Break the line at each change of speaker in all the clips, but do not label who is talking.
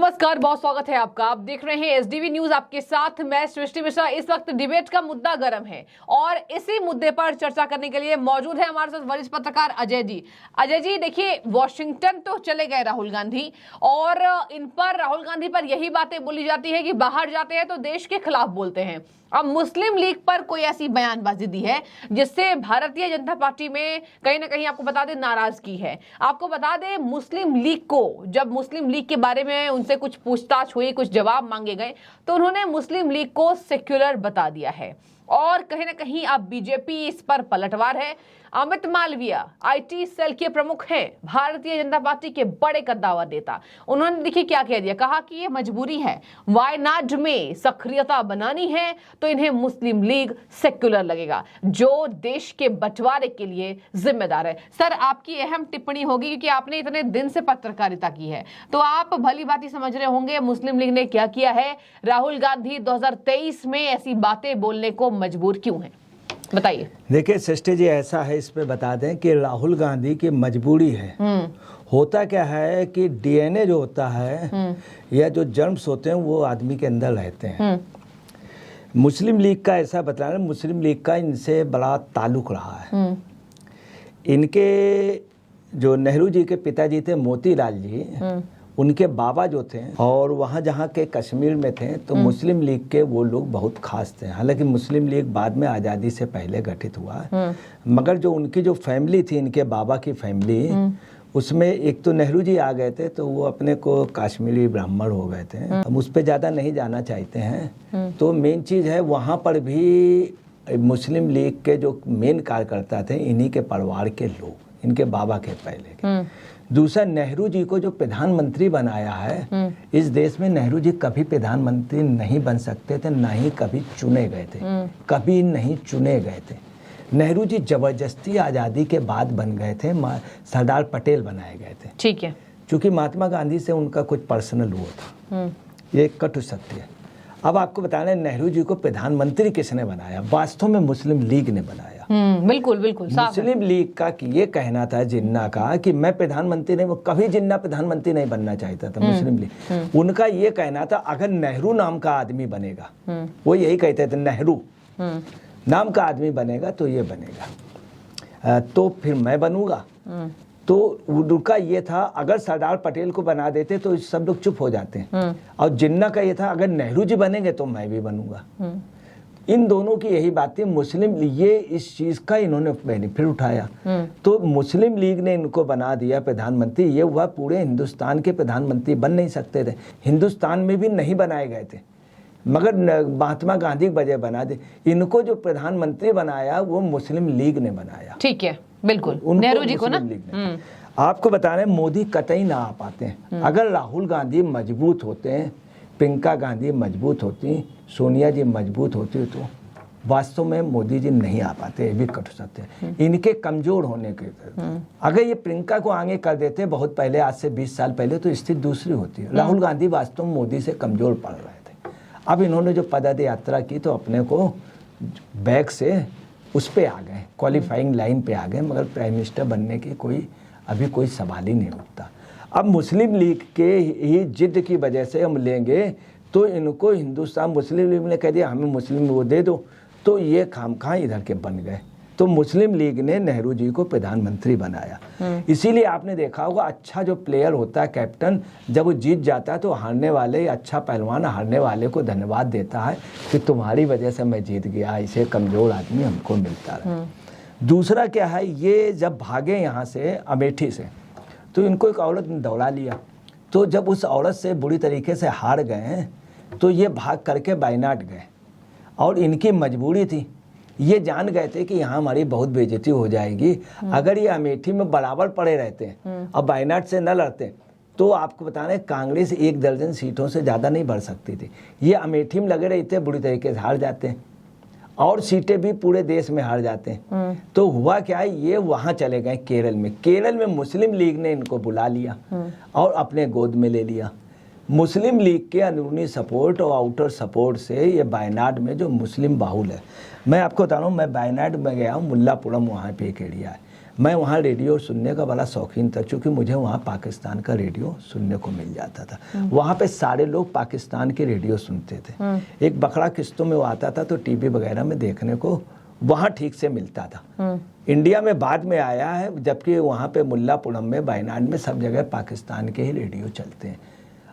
नमस्कार, बहुत स्वागत है आपका। आप देख रहे हैं एसडीवी न्यूज, आपके साथ मैं सृष्टि मिश्रा। इस वक्त डिबेट का मुद्दा गर्म है और इसी मुद्दे पर चर्चा करने के लिए मौजूद है हमारे साथ वरिष्ठ पत्रकार अजय जी। अजय जी, देखिए, वॉशिंगटन तो चले गए राहुल गांधी और इन पर राहुल गांधी पर यही बातें बोली जाती है कि बाहर जाते हैं तो देश के खिलाफ बोलते हैं। अब मुस्लिम लीग पर कोई ऐसी बयानबाजी दी है जिससे भारतीय जनता पार्टी में कहीं ना कहीं, आपको बता दें, नाराजगी है। आपको बता दें, मुस्लिम लीग को जब मुस्लिम लीग के बारे में उनसे कुछ पूछताछ हुई, कुछ जवाब मांगे गए, तो उन्होंने मुस्लिम लीग को सेक्युलर बता दिया है और कहीं ना कहीं अब बीजेपी इस पर पलटवार है। अमित मालविया आईटी सेल के प्रमुख हैं, भारतीय जनता पार्टी के बड़े कद्दावर नेता। उन्होंने देखिए क्या कह दिया, कहा कि ये मजबूरी है, वायनाड में सक्रियता बनानी है तो इन्हें मुस्लिम लीग सेक्युलर लगेगा, जो देश के बंटवारे के लिए जिम्मेदार है। सर, आपकी अहम टिप्पणी होगी क्योंकि आपने इतने दिन से पत्रकारिता की है, तो आप भली भांति समझ रहे होंगे मुस्लिम लीग ने क्या किया है। राहुल गांधी 2023 में ऐसी बातें बोलने को मजबूर क्यों हैं, बताइए।
देखिए सृष्टि जी, ऐसा है, इस पे बता दें कि राहुल गांधी की मजबूरी है। होता क्या है कि डीएनए जो होता है या जो जर्म्स होते हैं वो आदमी के अंदर रहते हैं। मुस्लिम लीग का ऐसा बता रहे, मुस्लिम लीग का इनसे बड़ा ताल्लुक रहा है। इनके जो नेहरू जी के पिताजी थे मोतीलाल जी, उनके बाबा जो थे और वहाँ जहाँ के कश्मीर में थे, तो मुस्लिम लीग के वो लोग बहुत खास थे। हालांकि मुस्लिम लीग बाद में आज़ादी से पहले गठित हुआ, मगर जो उनकी जो फैमिली थी, इनके बाबा की फैमिली, उसमें एक तो नेहरू जी आ गए थे तो वो अपने को कश्मीरी ब्राह्मण हो गए थे। हम उस पर ज़्यादा नहीं जाना चाहते हैं। तो मेन चीज़ है, वहाँ पर भी मुस्लिम लीग के जो मेन कार्यकर्ता थे इन्हीं के परिवार के लोग, इनके बाबा के पहले के। दूसरा, नेहरू जी को जो प्रधानमंत्री बनाया है, इस देश में नेहरू जी कभी प्रधानमंत्री नहीं बन सकते थे, ना ही कभी चुने गए थे, कभी नहीं चुने गए थे। नेहरू जी जबरदस्ती आज़ादी के बाद बन गए थे, सरदार पटेल बनाए गए थे।
ठीक है,
क्योंकि महात्मा गांधी से उनका कुछ पर्सनल हुआ था। ये कटु सत्य है। अब आपको बता रहे, नेहरू जी को प्रधानमंत्री किसने बनाया? वास्तव में मुस्लिम लीग ने बनाया।
बिल्कुल बिल्कुल
मुस्लिम लीग का कि ये कहना था जिन्ना का कि मैं प्रधानमंत्री नहीं, वो कभी जिन्ना प्रधानमंत्री नहीं बनना चाहता था। मुस्लिम लीग उनका ये कहना था, अगर नेहरू नाम का आदमी बनेगा, वो यही कहते थे, नेहरू नाम का आदमी बनेगा तो ये बनेगा, तो फिर मैं बनूंगा। तो उनका ये था, अगर सरदार पटेल को बना देते तो सब लोग चुप हो जाते हैं। और जिन्ना का ये था, अगर नेहरू जी बनेंगे तो मैं भी बनूंगा। इन दोनों की यही बात थी। मुस्लिम ये इस चीज का इन्होंने बेनिफिट उठाया, तो मुस्लिम लीग ने इनको बना दिया प्रधानमंत्री। ये हुआ, पूरे हिंदुस्तान के प्रधानमंत्री बन नहीं सकते थे, हिंदुस्तान में भी नहीं बनाए गए थे, मगर महात्मा गांधी की वजह बना दे। इनको जो प्रधानमंत्री बनाया वो मुस्लिम लीग ने बनाया।
ठीक है, बिल्कुल, नेहरू जी को ना।
आपको बता रहे, मोदी कतई ना आ पाते हैं। अगर राहुल गांधी मजबूत होते हैं, प्रियंका गांधी मजबूत होती, सोनिया जी मजबूत होती, तो वास्तव में मोदी जी नहीं आ पाते। ये भी कटु सत्य है, इनके कमजोर होने के। अगर ये प्रियंका को आगे कर देते बहुत पहले, आज से 20 साल पहले, तो स्थिति दूसरी होती है। राहुल गांधी वास्तव में मोदी से कमजोर पड़ रहे थे। अब इन्होंने जो पद यात्रा की तो अपने को बैक से उस पे आ गए, क्वालिफाइंग लाइन पे आ गए, मगर प्राइम मिनिस्टर बनने की अभी कोई सवाल ही नहीं उठता। अब मुस्लिम लीग के ही जिद की वजह से हम लेंगे तो इनको हिंदुस्तान मुस्लिम लीग ने कह दिया हमें मुस्लिम वो दे दो, तो ये खामखा इधर के बन गए। तो मुस्लिम लीग ने नेहरू जी को प्रधानमंत्री बनाया। इसीलिए आपने देखा होगा, अच्छा जो प्लेयर होता है कैप्टन, जब वो जीत जाता है तो हारने वाले, अच्छा पहलवान हारने वाले को धन्यवाद देता है कि तुम्हारी वजह से मैं जीत गया, इसे कमजोर आदमी हमको मिलता रहा। दूसरा क्या है, ये जब भागे यहाँ से अमेठी से, तो इनको एक औरत ने दौड़ा लिया। तो जब उस औरत से बुरी तरीके से हार गए तो ये भाग करके वायनाड गए, और इनकी मजबूरी थी। ये जान गए थे कि यहाँ हमारी बहुत बेइज्जती हो जाएगी। अगर ये अमेठी में बराबर पड़े रहते हैं और वायनाड से न लड़ते तो आपको बता रहे, कांग्रेस 1 दर्जन सीटों से ज़्यादा नहीं बढ़ सकती थी। ये अमेठी में लगे रहते, बुरी तरीके से हार जाते हैं, और सीटें भी पूरे देश में हार जाते हैं। तो हुआ क्या है, ये वहाँ चले गए केरल में। केरल में मुस्लिम लीग ने इनको बुला लिया और अपने गोद में ले लिया। मुस्लिम लीग के अंदरूनी सपोर्ट और आउटर सपोर्ट से ये वायनाड में जो मुस्लिम बाहुल है, मैं आपको बता रहा हूँ, मैं वायनाड में गया हूँ, मुल्लापुरम वहाँ पे एक एरिया है। मैं वहाँ रेडियो सुनने का बड़ा शौकीन था, क्योंकि मुझे वहाँ पाकिस्तान का रेडियो सुनने को मिल जाता था। वहाँ पे सारे लोग पाकिस्तान के रेडियो सुनते थे। एक बकरा किस्तों में वो आता था, तो टीवी वगैरह में देखने को वहाँ ठीक से मिलता था। इंडिया में बाद में आया है, जबकि वहाँ पे मुल्लापुरम में, वायनाड में सब जगह पाकिस्तान के ही रेडियो चलते हैं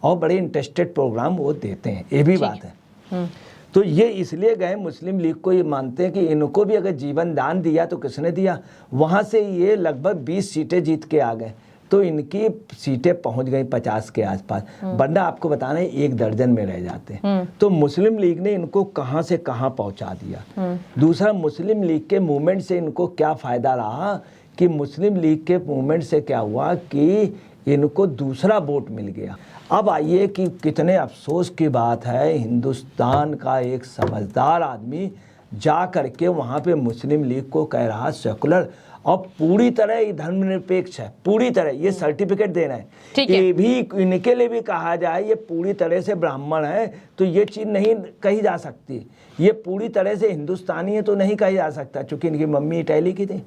और बड़े इंटरेस्टेड प्रोग्राम वो देते हैं, ये भी बात है। तो ये इसलिए गए मुस्लिम लीग को, ये मानते हैं कि इनको भी अगर जीवन दान दिया तो किसने दिया। वहाँ से ये लगभग 20 सीटें जीत के आ गए, तो इनकी सीटें पहुंच गई 50 के आसपास, वरना आपको बताना है 1 दर्जन में रह जाते। तो मुस्लिम लीग ने इनको कहां से कहां पहुंचा दिया। दूसरा, मुस्लिम लीग के मूवमेंट से इनको क्या फायदा रहा कि मुस्लिम लीग के मूवमेंट से क्या हुआ कि इनको दूसरा वोट मिल गया। अब आइए कि कितने अफसोस की बात है, हिंदुस्तान का एक समझदार आदमी जा करके वहाँ पे मुस्लिम लीग को कह रहा सेकुलर और पूरी तरह ये धर्मनिरपेक्ष है, पूरी तरह ये सर्टिफिकेट देना है। ये भी इनके लिए भी कहा जाए ये पूरी तरह से ब्राह्मण है, तो ये चीज़ नहीं कही जा सकती। ये पूरी तरह से हिंदुस्तानी है तो नहीं कही जा सकता, क्योंकि इनकी मम्मी इटैली की थी।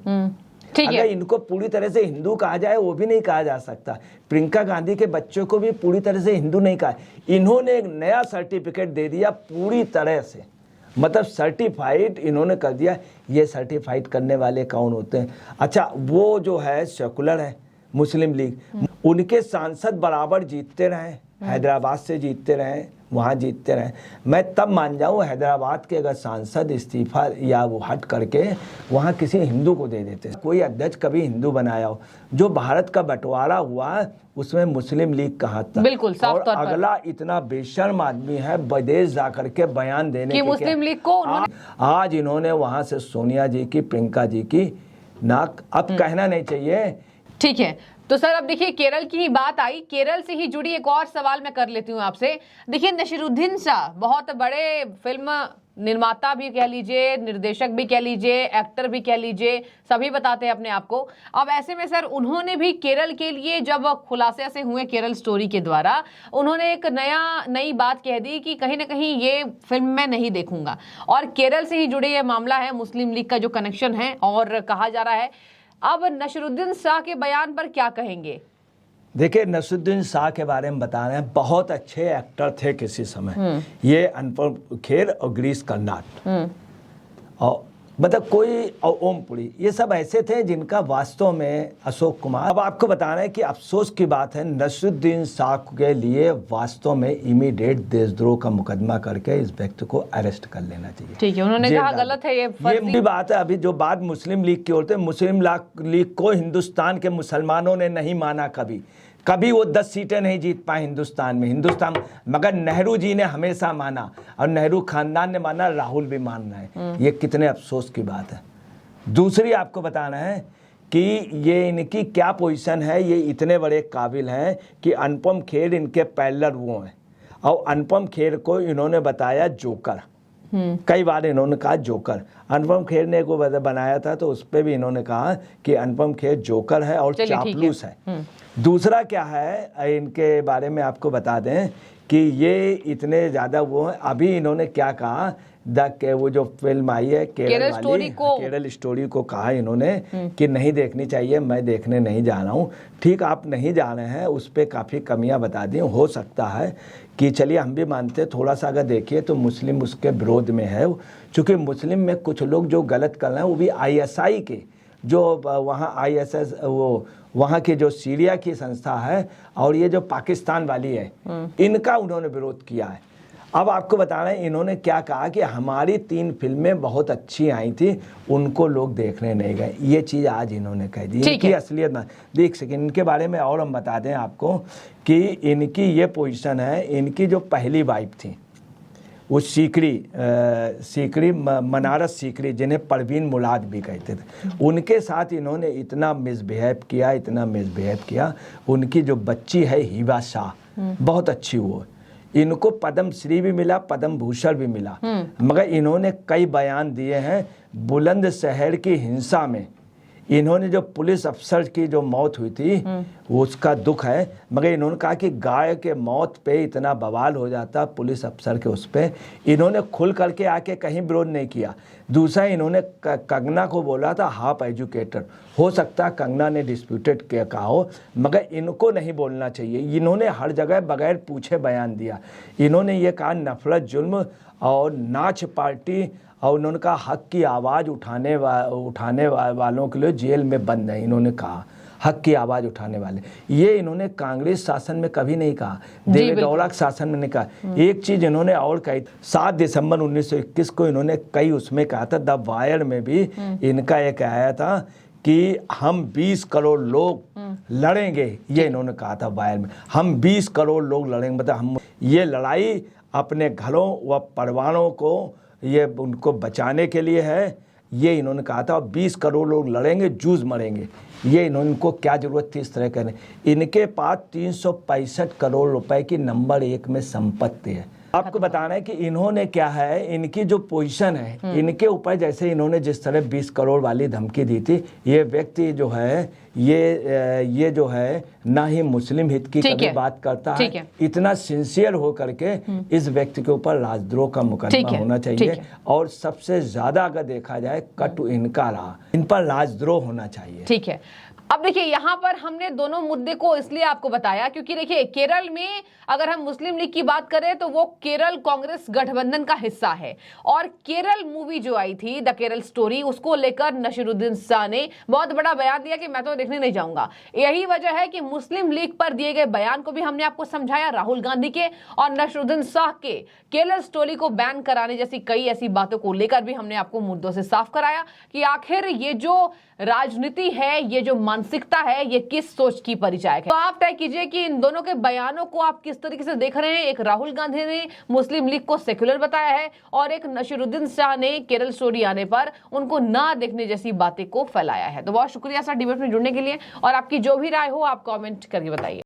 अगर इनको पूरी तरह से हिंदू कहा जाए वो भी नहीं कहा जा सकता। प्रियंका गांधी के बच्चों को भी पूरी तरह से हिंदू नहीं कहा। इन्होंने एक नया सर्टिफिकेट दे दिया पूरी तरह से, मतलब सर्टिफाइड इन्होंने कर दिया। ये सर्टिफाइड करने वाले कौन होते हैं? अच्छा, वो जो है सेकुलर है मुस्लिम लीग, उनके सांसद बराबर जीतते रहे, हैदराबाद से जीतते रहे, वहाँ जीतते रहे। मैं तब मान जाऊँ हैदराबाद के अगर सांसद इस्तीफा या वो हट करके वहाँ किसी हिंदू को दे देते। कोई अध्यक्ष कभी हिंदू बनाया हो। जो भारत का बंटवारा हुआ उसमें मुस्लिम लीग कहाँ था?
बिल्कुल साफ
और
तौर पर।
अगला इतना बेशर्म आदमी है विदेश जा करके बयान देने
कि मुस्लिम लीग को
आज इन्होंने वहाँ से सोनिया जी की, प्रियंका जी की नाक अब कहना नहीं चाहिए।
ठीक है, तो सर अब देखिए केरल की ही बात आई, केरल से ही जुड़ी एक और सवाल मैं कर लेती हूँ आपसे। देखिए नसीरुद्दीन शाह बहुत बड़े फिल्म निर्माता भी कह लीजिए, निर्देशक भी कह लीजिए, एक्टर भी कह लीजिए, सभी बताते हैं अपने आप को। अब ऐसे में सर उन्होंने भी केरल के लिए जब खुलासे से हुए केरल स्टोरी के द्वारा, उन्होंने एक नई बात कह दी कि कहीं ना कहीं ये फिल्म मैं नहीं देखूंगा। और केरल से ही जुड़े ये मामला है, मुस्लिम लीग का जो कनेक्शन है, और कहा जा रहा है। अब नसीरुद्दीन शाह के बयान पर क्या कहेंगे?
देखिए नसीरुद्दीन शाह के बारे में बता रहे हैं, बहुत अच्छे एक्टर थे किसी समय। ये अनुपम खेर और गिरीश कर्नाड और मतलब कोई और ओमपुरी, ये सब ऐसे थे जिनका वास्तव में अशोक कुमार। अब आपको बताना है कि अफसोस की बात है, नसीरुद्दीन शाह के लिए वास्तव में इमीडिएट देशद्रोह का मुकदमा करके इस व्यक्ति को अरेस्ट कर लेना चाहिए।
ठीक है, उन्होंने कहा गलत है ये
भी बात है। अभी जो बात मुस्लिम लीग की ओर से, मुस्लिम लीग को हिंदुस्तान के मुसलमानों ने नहीं माना कभी वो 10 सीटें नहीं जीत पाए हिंदुस्तान में, मगर नेहरू जी ने हमेशा माना और नेहरू खानदान ने माना, राहुल भी मान रहे हैं। ये कितने अफसोस की बात है। दूसरी आपको बताना है कि ये इनकी क्या पोजीशन है। ये इतने बड़े काबिल हैं कि अनुपम खेर इनके पैरेलल वो हैं, और अनुपम खेर को इन्होंने बताया जोकर। कई बार इन्होंने कहा जोकर। अनुपम खेर ने को बनाया था तो उस पर भी इन्होंने कहा कि अनुपम खेर जोकर है और चापलूस है। दूसरा क्या है इनके बारे में आपको बता दें कि ये इतने ज़्यादा वो हैं। अभी इन्होंने क्या कहा, वो जो फिल्म आई है केरल स्टोरी को कहा इन्होंने कि नहीं देखनी चाहिए, मैं देखने नहीं जा रहा हूँ। ठीक, आप नहीं जा रहे हैं, उस पर काफ़ी कमियां बता दी। हो सकता है कि चलिए हम भी मानते हैं, थोड़ा सा अगर देखिए तो मुस्लिम उसके विरोध में है, क्योंकि मुस्लिम में कुछ लोग जो गलत कर रहे हैं वो भी ISI के, जो वहाँ ISS वो वहाँ की जो सीरिया की संस्था है और ये जो पाकिस्तान वाली है, इनका उन्होंने विरोध किया है। अब आपको बता रहे हैं इन्होंने क्या कहा कि हमारी 3 फिल्में बहुत अच्छी आई थी, उनको लोग देखने नहीं गए। ये चीज़ आज इन्होंने कह दी। इनकी असलियत ना देख सकें। इनके बारे में और हम बता दें आपको कि इनकी ये पोजीशन है, इनकी जो पहली वाइफ थी वो सीकरी मनारस सीकरी, जिन्हें परवीन मुलाद भी कहते थे, उनके साथ इन्होंने इतना मिसबिहेव किया। उनकी जो बच्ची है हिबा शाह, बहुत अच्छी वो, इनको पद्म श्री भी मिला, पद्म भूषण भी मिला, मगर इन्होंने कई बयान दिए हैं बुलंदशहर की हिंसा में इन्होंने जो पुलिस अफसर की जो मौत हुई थी वो उसका दुख है, मगर इन्होंने कहा कि गाय के मौत पे इतना बवाल हो जाता पुलिस अफसर के उस पे, इन्होंने खुल करके आके कहीं विरोध नहीं किया। दूसरा, इन्होंने कंगना को बोला था हाफ एजुकेटेड, हो सकता है कंगना ने डिस्प्यूटेड किया कहा हो, मगर इनको नहीं बोलना चाहिए। इन्होंने हर जगह बगैर पूछे बयान दिया। इन्होंने ये कहा नफरत, जुल्म और नाच पार्टी, और उन्होंने कहा हक की आवाज़ उठाने वालों के लिए जेल में बंद है। इन्होंने कहा हक की आवाज़ उठाने वाले, ये इन्होंने कांग्रेस शासन में कभी नहीं कहा, देवेगौड़ा के शासन में नहीं कहा। एक चीज़ इन्होंने और कही, 7 दिसंबर 1921 को इन्होंने कई उसमें कहा था, द वायर में भी इनका एक आया था कि हम 20 करोड़ लोग लड़ेंगे, ये इन्होंने कहा था वायर में, हम 20 करोड़ लोग लड़ेंगे, मतलब हम ये लड़ाई अपने घरों व परिवारों को ये उनको बचाने के लिए है, ये इन्होंने कहा था। और 20 करोड़ लोग लड़ेंगे, जूझ मरेंगे, ये इनको क्या ज़रूरत थी इस तरह करने। इनके पास 365 करोड़ रुपए की नंबर 1 में संपत्ति है। आपको बताना है कि इन्होंने क्या है, इनकी जो पोजीशन है, इनके ऊपर जैसे इन्होंने जिस तरह 20 करोड़ वाली धमकी दी थी, ये व्यक्ति जो है ये जो है ना ही मुस्लिम हित की कभी बात करता है। इतना सिंसियर हो करके इस व्यक्ति के ऊपर राजद्रोह का मुकदमा होना चाहिए, और सबसे ज्यादा अगर देखा जाए कट इनका रहा, इन पर राजद्रोह होना चाहिए।
ठीक है, अब देखिए यहाँ पर हमने दोनों मुद्दे को इसलिए आपको बताया क्योंकि देखिए केरल में अगर हम मुस्लिम लीग की बात करें तो वो केरल कांग्रेस गठबंधन का हिस्सा है, और केरल मूवी जो आई थी द केरल स्टोरी, उसको लेकर नसीरुद्दीन शाह ने बहुत बड़ा बयान दिया कि मैं तो देखने नहीं जाऊंगा। यही वजह है कि मुस्लिम लीग पर दिए गए बयान को भी हमने आपको समझाया, राहुल गांधी के और नसीरुद्दीन शाह के केरल स्टोरी को बैन कराने जैसी कई ऐसी बातों को लेकर भी हमने आपको मुद्दों से साफ कराया कि आखिर ये जो राजनीति है, ये जो मानसिकता है, ये किस सोच की परिचायक है। तो आप तय कीजिए कि इन दोनों के बयानों को आप किस तरीके से देख रहे हैं। एक राहुल गांधी ने मुस्लिम लीग को सेक्युलर बताया है, और एक नसीरुद्दीन शाह ने केरल स्टोरी आने पर उनको ना देखने जैसी बातें को फैलाया है। तो बहुत शुक्रिया सर डिबेट में जुड़ने के लिए, और आपकी जो भी राय हो आप कमेंट करके बताइए।